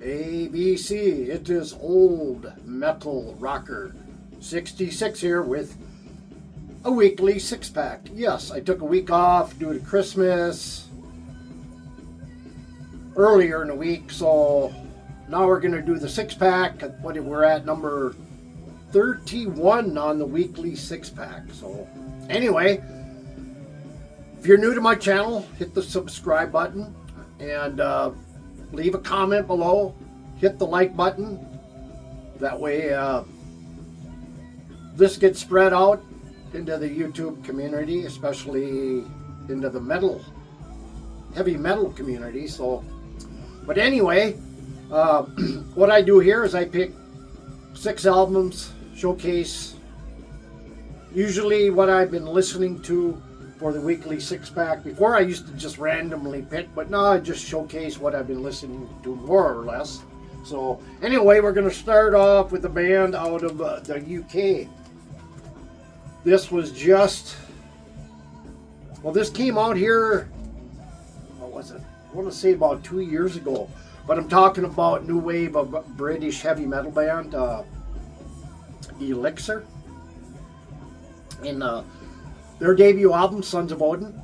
ABC. It is Old Metal Rocker 66 here with a weekly six-pack. Yes, I took a week off due to Christmas earlier in the week, so now we're going to do the six-pack. We're at number 31 on the weekly six-pack. So anyway, if you're new to my channel, hit the subscribe button and leave a comment below. Hit the like button. That way this gets spread out into the YouTube community, especially into the heavy metal community. So, but anyway, what I do here is I pick 6 albums, showcase usually what I've been listening to for the weekly six-pack. Before I used to just randomly pick, but now I just showcase what I've been listening to more or less. So anyway, we're going to start off with a band out of the UK. This was this came out here, what was it? I want to say about 2 years ago. But I'm talking about new wave of British heavy metal band, Elixir. And their debut album, Sons of Odin.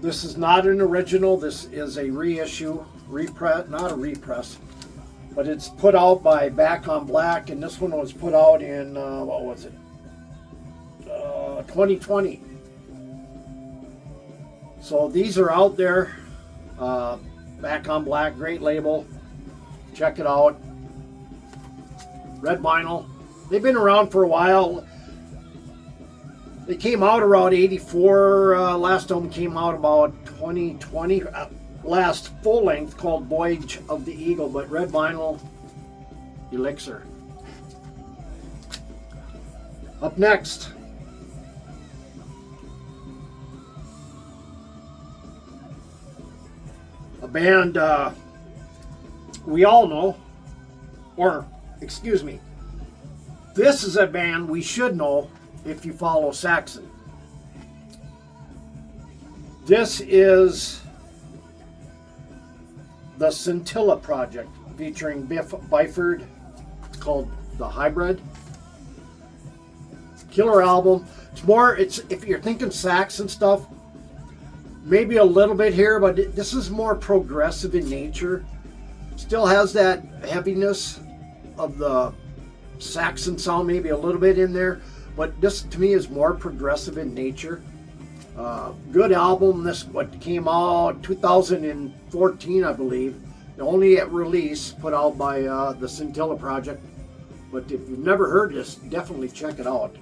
This is not an original. This is a reissue, not a repress, but it's put out by Back on Black, and this one was put out in, 2020. So these are out there. Back on Black, great label. Check it out. Red vinyl. They've been around for a while. They came out around 84. Last album came out about 2020. Last full length called Voyage of the Eagle, but red vinyl, Elixir. Up next, a band we all know, or excuse me, this is a band we should know if you follow Saxon. This is the Scintilla Project featuring Biff Byford. It's called The Hybrid. Killer album. It's if you're thinking Saxon stuff, maybe a little bit here, but this is more progressive in nature. Still has that heaviness of the Saxon sound, maybe a little bit in there, but this to me is more progressive in nature. Good album. This what came out 2014, I believe. The only release put out by the Scintilla Project. But if you've never heard this, definitely check it out.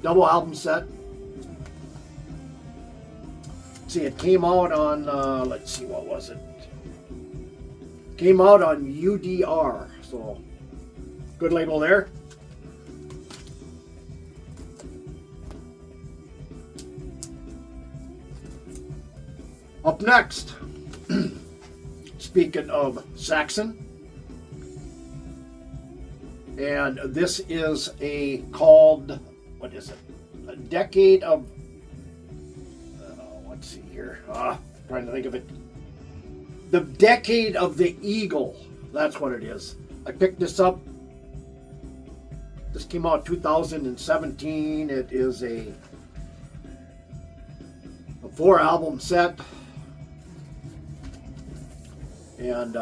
Double album set. See, it came out on, let's see, what was it? Came out on UDR, so good label there. Up next, speaking of Saxon, and this is called, what is it? A Decade of, let's see here, trying to think of it. The Decade of the Eagle, that's what it is. I picked this up. This came out 2017. It is a 4 album set. And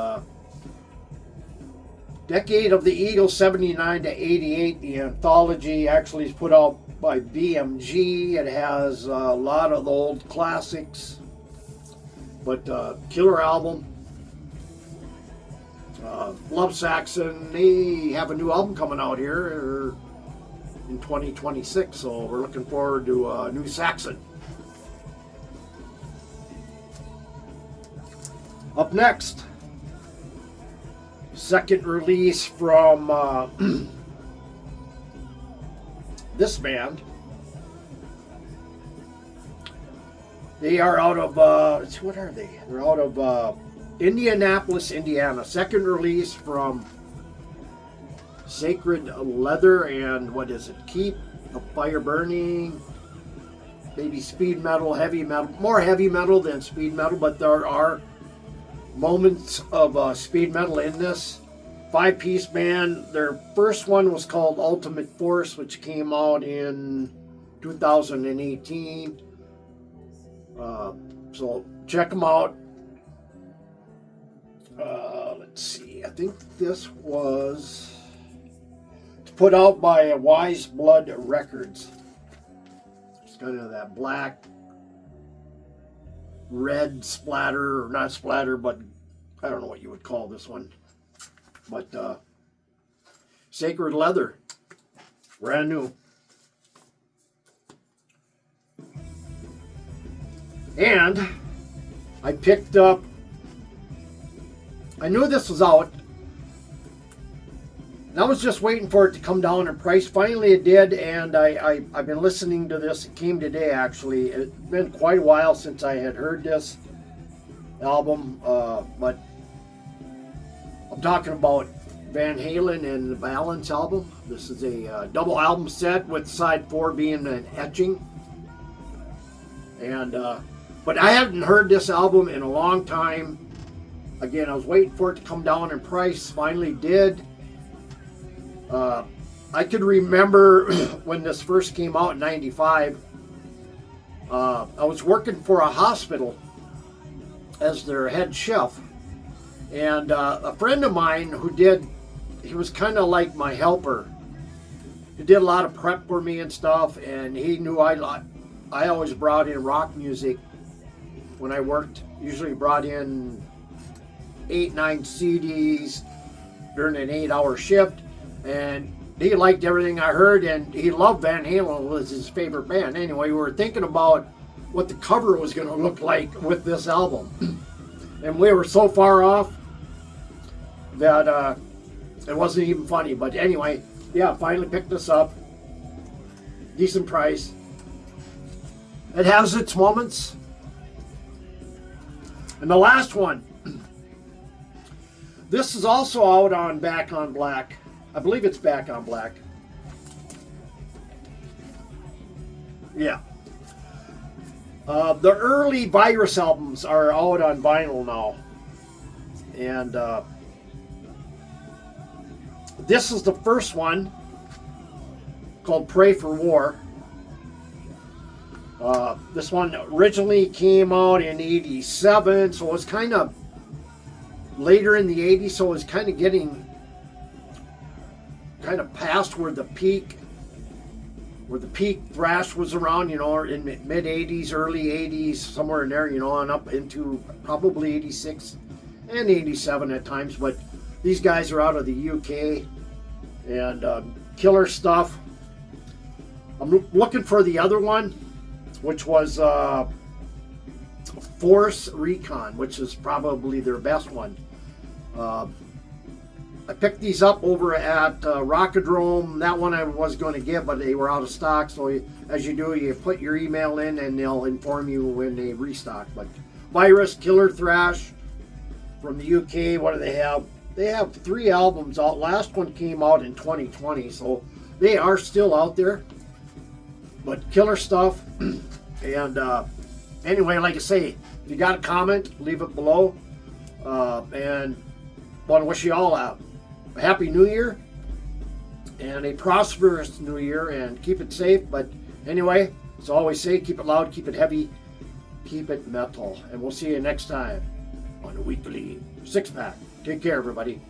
Decade of the Eagle 79 to 88. The anthology actually is put out by BMG. It has a lot of the old classics, but killer album. Love Saxon. They have a new album coming out here in 2026, so we're looking forward to new Saxon. Up next, second release from this band. They are out of, what are they? They're out of Indianapolis, Indiana. Second release from Sacred Leather and, what is it? Keep the Fire Burning. Maybe speed metal, heavy metal. More heavy metal than speed metal, but there are moments of speed metal in this. 5-piece band. Their first one was called Ultimate Force, which came out in 2018. So check them out. Let's see. I think this was put out by Wise Blood Records. It's kind of that black, red splatter, or not splatter, but I don't know what you would call this one. But Sacred Leather, brand new. And I picked up, I knew this was out, and I was just waiting for it to come down in price. Finally it did, and I've been listening to this. It came today, actually. It's been quite a while since I had heard this album, but I'm talking about Van Halen and the Balance album. This is a double album set with side 4 being an etching. And but I hadn't heard this album in a long time. Again, I was waiting for it to come down in price. Finally did. I could remember when this first came out in '95. I was working for a hospital as their head chef. And a friend of mine he was kind of like my helper. He did a lot of prep for me and stuff, and he knew I always brought in rock music when I worked. Usually brought in 8-9 CDs during an 8-hour shift, and he liked everything I heard, and he loved Van Halen. Was his favorite band. Anyway, we were thinking about what the cover was going to look like with this album. And we were so far off that it wasn't even funny. But anyway, yeah, finally picked this up. Decent price. It has its moments. And the last one. This is also out on Back on Black. I believe it's Back on Black. Yeah. The early Virus albums are out on vinyl now. And this is the first one, called Pray for War. This one originally came out in '87, so it was kind of later in the '80s, so it was kind of getting kind of past where the peak thrash was around, in mid '80s, early '80s, somewhere in there, and up into probably '86 and '87 at times. But these guys are out of the UK, and killer stuff. I'm looking for the other one, which was Force Recon, which is probably their best one. I picked these up over at Rockadrome. That one I was going to get, but they were out of stock. So as you do, you put your email in and they'll inform you when they restock. But Virus, Killer Thrash from the UK. What do they have? They have 3 albums out. Last one came out in 2020, so they are still out there. But killer stuff. And anyway, like I say, if you got a comment, leave it below. And want to wish you all a Happy New Year and a prosperous New Year, and keep it safe. But anyway, as I always say, keep it loud, keep it heavy, keep it metal. And we'll see you next time on the Weekly Six Pack. Take care, everybody.